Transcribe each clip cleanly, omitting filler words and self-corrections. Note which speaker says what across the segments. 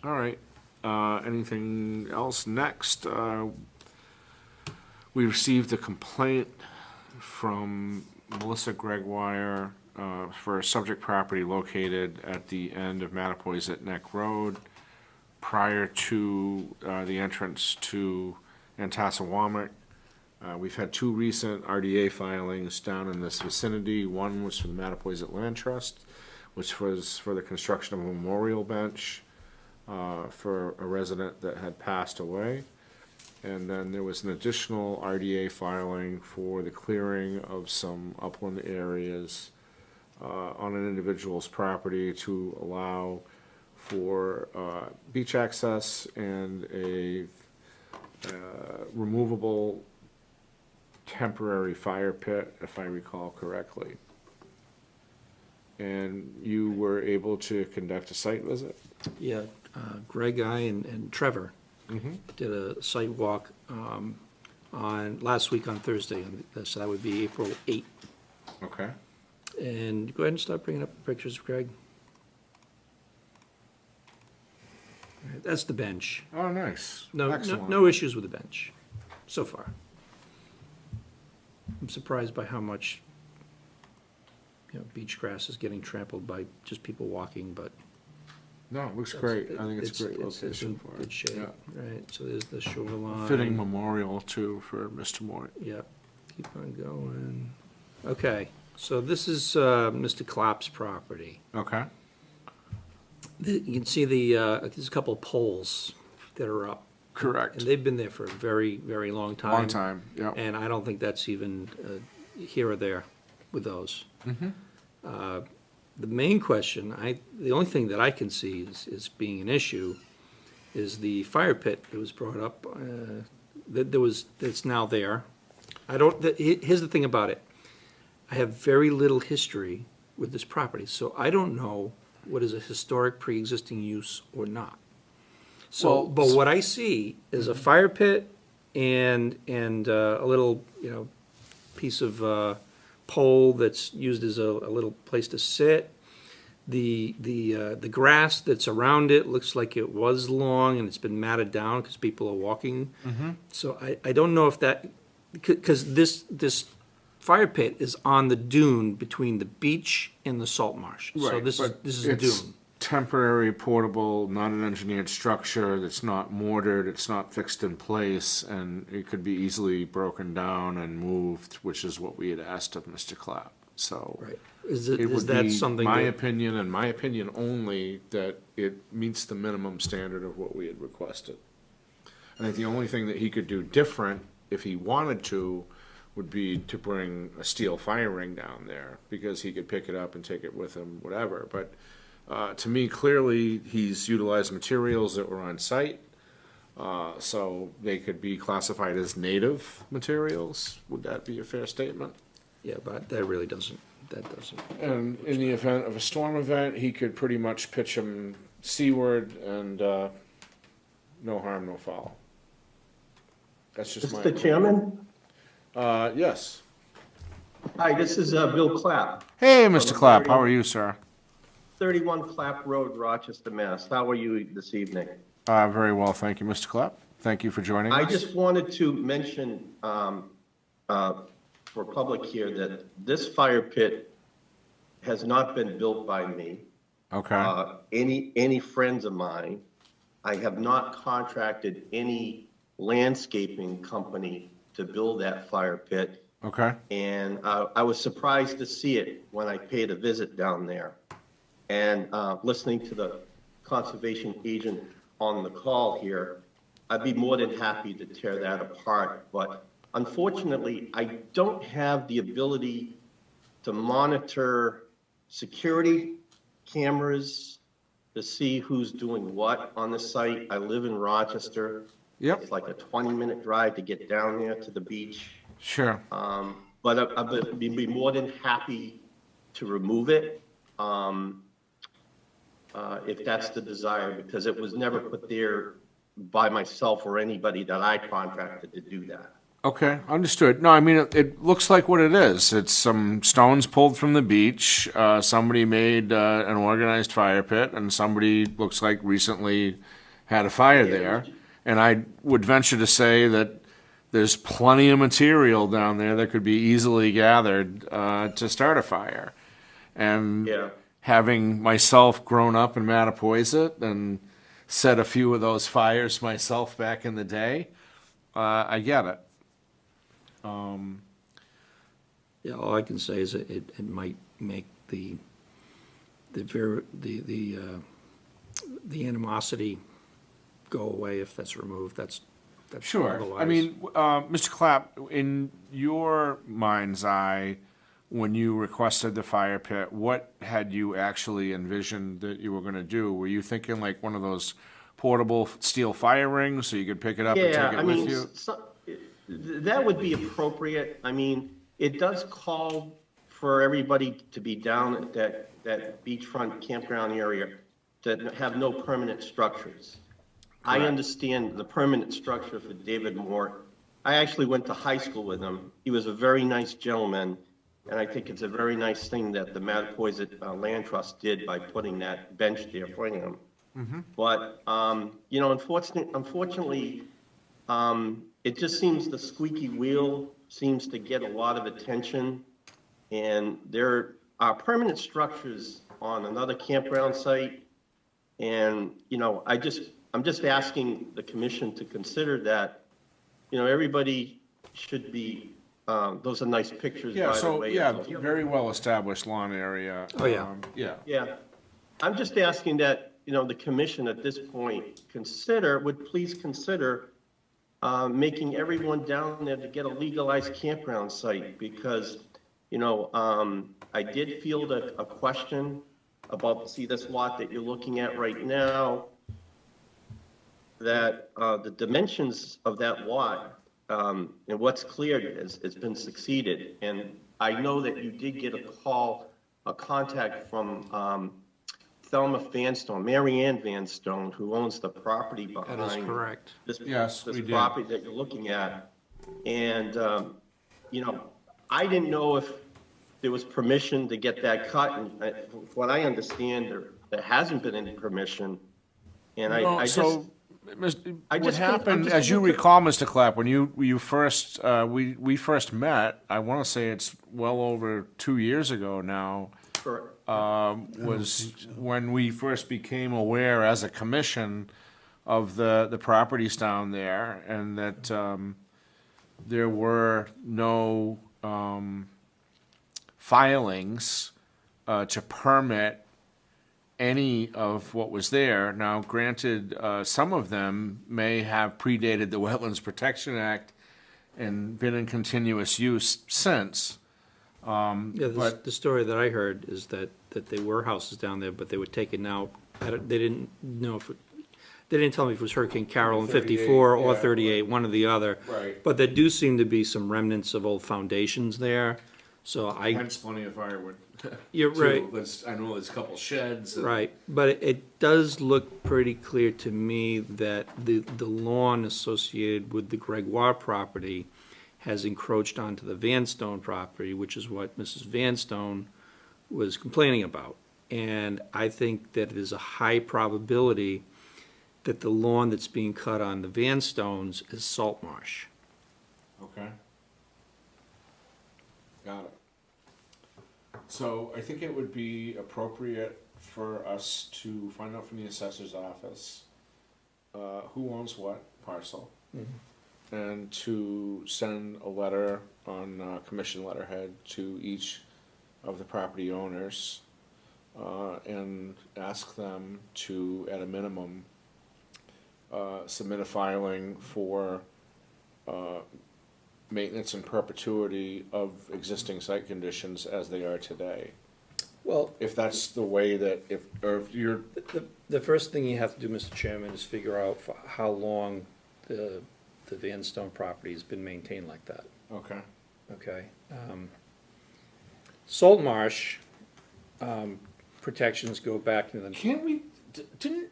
Speaker 1: All right. Anything else? Next, we received a complaint from Melissa Gregoire for a subject property located at the end of Mattapoisett Neck Road prior to the entrance to Antassawamak. We've had two recent RDA filings down in this vicinity. One was for the Mattapoisett Land Trust, which was for the construction of a memorial bench for a resident that had passed away. And then there was an additional RDA filing for the clearing of some upland areas on an individual's property to allow for beach access and a removable temporary fire pit, if I recall correctly. And you were able to conduct a site visit?
Speaker 2: Yeah, Greg, and Trevor did a site walk on last week on Thursday, so that would be April 8th.
Speaker 1: Okay.
Speaker 2: And go ahead and start bringing up pictures, Greg. All right, that's the bench.
Speaker 1: Oh, nice.
Speaker 2: No
Speaker 1: Excellent.
Speaker 2: issues with the bench so far. I'm surprised by how much, beach grass is getting trampled by just people walking, but.
Speaker 1: No, it looks great. I think it's a great
Speaker 2: It's
Speaker 1: location
Speaker 2: in
Speaker 1: for
Speaker 2: good
Speaker 1: it.
Speaker 2: shape,
Speaker 1: Yeah.
Speaker 2: right? So there's the shoreline.
Speaker 1: Fitting memorial too for Mr. Moore.
Speaker 2: Yep, keep on going. Okay, so this is Mr. Clapp's property.
Speaker 1: Okay.
Speaker 2: You can see there's a couple of poles that are up.
Speaker 1: Correct.
Speaker 2: And they've been there for a very, very long time.
Speaker 1: Long time, yeah.
Speaker 2: And I don't think that's even here or there with those. The main question, the only thing that I can see is being an issue is the fire pit that was brought up, that's now there. Here's the thing about it. I have very little history with this property, so I don't know what is a historic pre-existing use or not. So, but what I see is a fire pit and a little, piece of pole that's used as a little place to sit. The grass that's around it looks like it was long and it's been matted down because people are walking. So I don't know if that, because this fire pit is on the dune between the beach and the salt marsh. So
Speaker 1: Right,
Speaker 2: this
Speaker 1: but
Speaker 2: is a
Speaker 1: it's
Speaker 2: dune.
Speaker 1: temporary, portable, not an engineered structure that's not mortared, it's not fixed in place, and it could be easily broken down and moved, which is what we had asked of Mr. Clapp. So
Speaker 2: Right. Is
Speaker 1: it would
Speaker 2: that
Speaker 1: be
Speaker 2: something
Speaker 1: my
Speaker 2: that,
Speaker 1: opinion, and my opinion only, that it meets the minimum standard of what we had requested. I think the only thing that he could do different, if he wanted to, would be to bring a steel fire ring down there, because he could pick it up and take it with him, whatever. But to me, clearly, he's utilized materials that were on site, so they could be classified as native materials. Would that be a fair statement?
Speaker 2: yeah, but that really doesn't.
Speaker 1: And in the event of a storm event, he could pretty much pitch them seaward, and no harm, no foul. That's just my
Speaker 3: Mr. Chairman?
Speaker 1: yes.
Speaker 3: Hi, this is Bill Clapp,
Speaker 1: Hey, Mr. Clapp, how are you, sir?
Speaker 3: 31 Clapp Road, Rochester, Mass. How are you this evening?
Speaker 1: Very well, thank you, Mr. Clapp. Thank you for joining us.
Speaker 3: I just wanted to mention for public here that this fire pit has not been built by me.
Speaker 1: Okay,
Speaker 3: Any friends of mine. I have not contracted any landscaping company to build that fire pit.
Speaker 1: okay,
Speaker 3: And I was surprised to see it when I paid a visit down there. And listening to the conservation agent on the call here, I'd be more than happy to tear that apart. But unfortunately, I don't have the ability to monitor security cameras to see who's doing what on the site. I live in Rochester.
Speaker 1: yep,
Speaker 3: It's like a 20-minute drive to get down there to the beach.
Speaker 1: sure.
Speaker 3: But I'd be more than happy to remove it if that's the desire, because it was never put there by myself or anybody that I contracted to do that.
Speaker 1: Okay, understood. No, I mean, it looks like what it is. It's some stones pulled from the beach. Somebody made an organized fire pit, and somebody looks like recently had a fire there. And I would venture to say that there's plenty of material down there that could be easily gathered to start a fire. And
Speaker 3: Yeah.
Speaker 1: having myself grown up in Mattapoisett and set a few of those fires myself back in the day, I get it.
Speaker 2: Yeah, all I can say is it might make the animosity go away if that's removed. That's
Speaker 1: Sure. I
Speaker 2: otherwise-
Speaker 1: mean, Mr. Clapp, in your mind's eye, when you requested the fire pit, what had you actually envisioned that you were going to do? Were you thinking like one of those portable steel fire rings so you could pick it up and
Speaker 3: Yeah,
Speaker 1: take
Speaker 3: I
Speaker 1: it with
Speaker 3: mean,
Speaker 1: you?
Speaker 3: that would be appropriate. I mean, it does call for everybody to be down at that beachfront campground area that have no permanent structures. I
Speaker 1: Correct.
Speaker 3: understand the permanent structure for David Moore. I actually went to high school with him. He was a very nice gentleman, and I think it's a very nice thing that the Mattapoisett Land Trust did by putting that bench there for him. But, you know, unfortunately, it just seems the squeaky wheel seems to get a lot of attention. And there are permanent structures on another campground site. And, you know, I'm just asking the commission to consider that, you know, everybody should be, those are nice pictures,
Speaker 1: Yeah,
Speaker 3: by the
Speaker 1: so,
Speaker 3: way.
Speaker 1: yeah, very well-established lawn area.
Speaker 2: Oh, yeah.
Speaker 1: Yeah.
Speaker 3: Yeah, I'm just asking that, you know, the commission at this point would please consider making everyone down there to get a legalized campground site, because, you know, I did field a question about, see this lot that you're looking at right now, that the dimensions of that lot, and what's cleared has been succeeded. And I know that you did get a contact from Thelma Vanstone, Mary Ann Vanstone, who owns the property behind.
Speaker 2: That is correct.
Speaker 1: Yes, we
Speaker 3: This
Speaker 1: did.
Speaker 3: property that you're looking at. And, you know, I didn't know if there was permission to get that cut. And from what I understand, there hasn't been any permission. And
Speaker 1: No,
Speaker 3: I just,
Speaker 1: so,
Speaker 3: I
Speaker 1: what
Speaker 3: just think- I'm
Speaker 1: happened,
Speaker 3: just
Speaker 1: as you
Speaker 3: looking-
Speaker 1: recall, Mr. Clapp, when you first, we first met, I want to say it's well over 2 years ago now,
Speaker 3: for,
Speaker 1: was when we first became aware as a commission of the properties down there, and that there were no filings to permit any of what was there. Now, granted, some of them may have predated the Wetlands Protection Act and been in continuous use since.
Speaker 2: Yeah,
Speaker 1: But-
Speaker 2: the story that I heard is that there were houses down there, but they were taken out. They didn't know if, they didn't tell me if it was Hurricane Carol in 54 or
Speaker 1: yeah,
Speaker 2: 38, one or the other.
Speaker 1: Right.
Speaker 2: But there do seem to be some remnants of old foundations there. So
Speaker 1: Hence plenty of firewood.
Speaker 2: You're
Speaker 1: too.
Speaker 2: right.
Speaker 1: I know there's a couple sheds. and-
Speaker 2: Right, but it does look pretty clear to me that the lawn associated with the Gregoire property has encroached onto the Vanstone property, which is what Mrs. Vanstone was complaining about. And I think that it is a high probability that the lawn that's being cut on the Vanstones is salt marsh.
Speaker 1: Okay. Got it. So I think it would be appropriate for us to find out from the assessor's office who owns what parcel, and to send a letter on commission letterhead to each of the property owners and ask them to, at a minimum, submit a filing for maintenance and perpetuity of existing site conditions as they are today.
Speaker 2: Well,
Speaker 1: If that's the way that, if you're,
Speaker 2: the first thing you have to do, Mr. Chairman, is figure out for how long the Vanstone property has been maintained like that,
Speaker 1: okay.
Speaker 2: okay? Salt marsh protections go back into the,
Speaker 1: Can't we, didn't,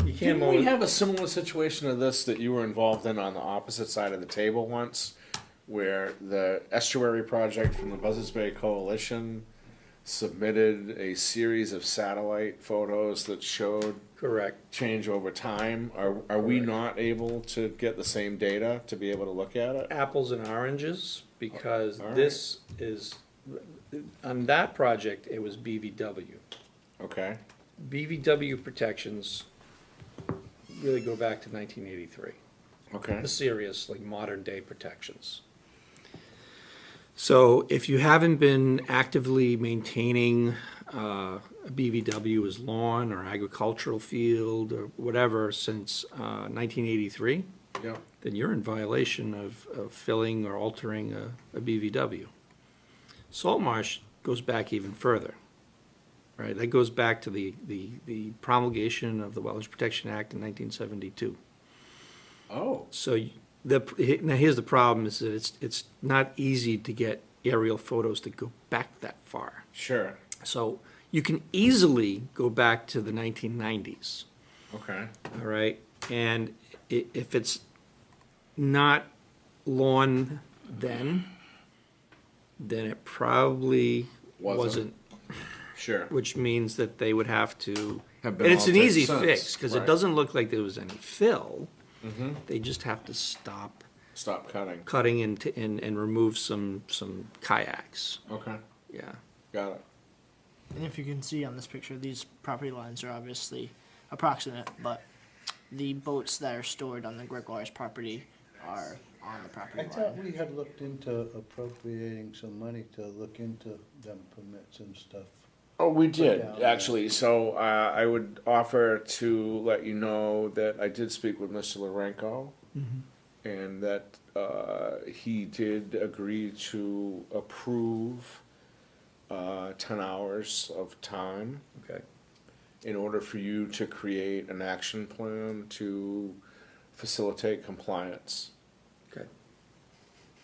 Speaker 1: you
Speaker 2: can
Speaker 1: Didn't we
Speaker 2: mow,
Speaker 1: have a similar situation to this that you were involved in on the opposite side of the table once? Where the estuary project from the Buzzards Bay Coalition submitted a series of satellite photos that showed
Speaker 2: correct.
Speaker 1: change over time. Are we
Speaker 2: Correct.
Speaker 1: not able to get the same data to be able to look at it?
Speaker 2: Apples and oranges, because
Speaker 1: All right.
Speaker 2: this is, on that project, it was BVW.
Speaker 1: Okay,
Speaker 2: BVW protections really go back to 1983.
Speaker 1: okay,
Speaker 2: The serious, like modern day protections. So if you haven't been actively maintaining a BVW's lawn or agricultural field or whatever since 1983,
Speaker 1: yeah,
Speaker 2: then you're in violation of filling or altering a BVW. Salt marsh goes back even further, right? That goes back to the promulgation of the Wetlands Protection Act in 1972.
Speaker 1: oh,
Speaker 2: So now here's the problem, is that it's not easy to get aerial photos that go back that far.
Speaker 1: sure,
Speaker 2: So you can easily go back to the 1990s,
Speaker 1: okay,
Speaker 2: all right? And if it's not lawn then it probably
Speaker 1: Wasn't.
Speaker 2: wasn't,
Speaker 1: sure.
Speaker 2: which means that they would have to,
Speaker 1: Have been
Speaker 2: and it's an
Speaker 1: altered
Speaker 2: easy
Speaker 1: since,
Speaker 2: fix, because
Speaker 1: right.
Speaker 2: it doesn't look like there was any fill.
Speaker 1: Mm-hmm.
Speaker 2: They just have to stop
Speaker 1: Stop cutting.
Speaker 2: cutting and remove some kayaks,
Speaker 1: Okay,
Speaker 2: yeah.
Speaker 1: got it.
Speaker 4: And if you can see on this picture, these property lines are obviously approximate, but the boats that are stored on the Gregoire's property are on the
Speaker 5: I
Speaker 4: property
Speaker 5: thought
Speaker 4: line.
Speaker 5: we had looked into appropriating some money to look into them permits and stuff.
Speaker 1: Oh, we did,
Speaker 5: down there.
Speaker 1: actually. So I would offer to let you know that I did speak with Mr. Lorenco, and that he did agree to approve 10 hours of time
Speaker 2: Okay.
Speaker 1: in order for you to create an action plan to facilitate compliance.
Speaker 2: Okay.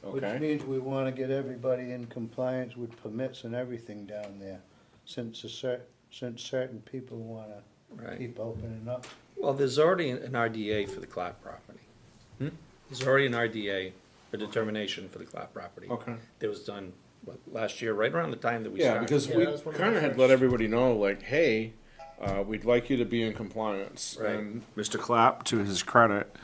Speaker 5: Which
Speaker 1: Okay?
Speaker 5: means we wanna get everybody in compliance with permits and everything down there, since certain people wanna
Speaker 2: Right.
Speaker 5: keep opening up.
Speaker 2: Well, there's already an RDA for the Clap property. There's already an RDA, a determination for the Clap property.
Speaker 1: Okay.
Speaker 2: That was done, what, last year, right around the time that we
Speaker 1: Yeah,
Speaker 2: started.
Speaker 1: because
Speaker 4: Yeah,
Speaker 1: we
Speaker 4: that was one of
Speaker 1: kind
Speaker 4: the
Speaker 1: of had
Speaker 4: first.
Speaker 1: let everybody know, like, hey, we'd like you to be in compliance.
Speaker 2: Right.
Speaker 1: And Mr. Clapp, to his credit,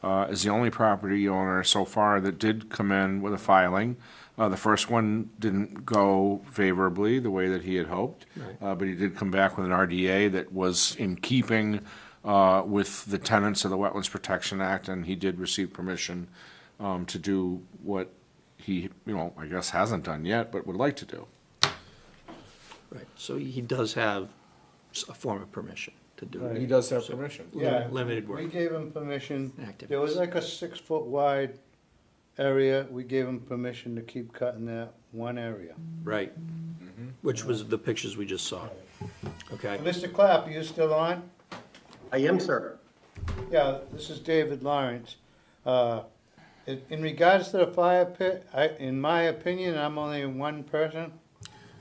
Speaker 1: is the only property owner so far that did come in with a filing. The first one didn't go favorably the way that he had hoped,
Speaker 2: Right.
Speaker 1: but he did come back with an RDA that was in keeping with the tenets of the Wetlands Protection Act, and he did receive permission to do what he, I guess hasn't done yet, but would like to do.
Speaker 2: Right, so he does have a form of permission to do
Speaker 5: Right.
Speaker 2: it.
Speaker 1: He does have permission.
Speaker 5: Yeah,
Speaker 2: Limited
Speaker 5: we
Speaker 2: work
Speaker 5: gave him permission,
Speaker 2: activities.
Speaker 5: there was like a 6-foot wide area, we gave him permission to keep cutting that one area.
Speaker 2: Right, which was the pictures we just saw, okay?
Speaker 5: Mr. Clapp, are you still on?
Speaker 3: I am, sir.
Speaker 5: Yeah, this is David Lawrence. In regards to the fire pit, in my opinion, I'm only one person.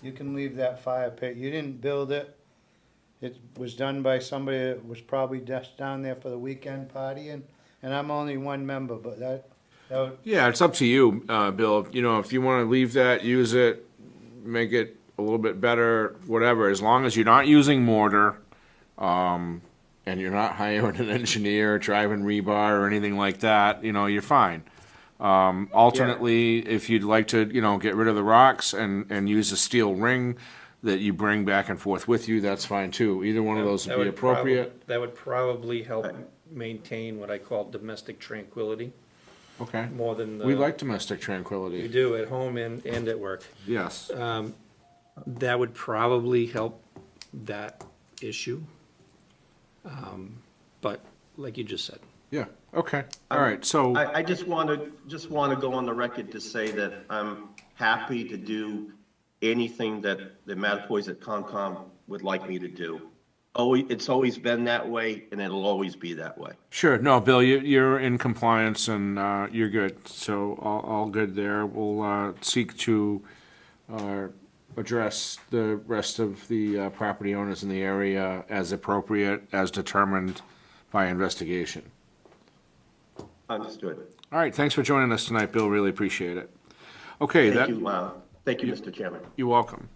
Speaker 5: You can leave that fire pit. You didn't build it. It was done by somebody that was probably just down there for the weekend partying, and I'm only one member, but that would,
Speaker 1: Yeah, it's up to you, Bill. If you want to leave that, use it, make it a little bit better, whatever. As long as you're not using mortar, and you're not hiring an engineer, driving rebar or anything like that, you're fine. Alternately, if you'd like to, get rid of the rocks and use a steel ring that you bring back and forth with you, that's fine too. Either one of those
Speaker 2: That
Speaker 1: would be appropriate.
Speaker 2: That would probably help maintain what I call domestic tranquility,
Speaker 1: Okay.
Speaker 2: more than the.
Speaker 1: We like domestic
Speaker 2: You
Speaker 1: tranquility.
Speaker 2: do at home and at work.
Speaker 1: Yes.
Speaker 2: That would probably help that issue. But like you just said,
Speaker 1: Yeah. Okay. All right. So.
Speaker 3: I just want to go on the record to say that I'm happy to do anything that the Mattapoisett ConCom would like me to do. It's always been that way, and it'll always be that way.
Speaker 1: Sure. No, Bill, you're in compliance and you're good. So all good there. We'll seek to address the rest of the property owners in the area as appropriate, as determined by investigation.
Speaker 3: Understood.
Speaker 1: All right, thanks for joining us tonight, Bill. Really appreciate it. Okay,
Speaker 3: Thank you, Mr. Chairman.
Speaker 1: you're welcome.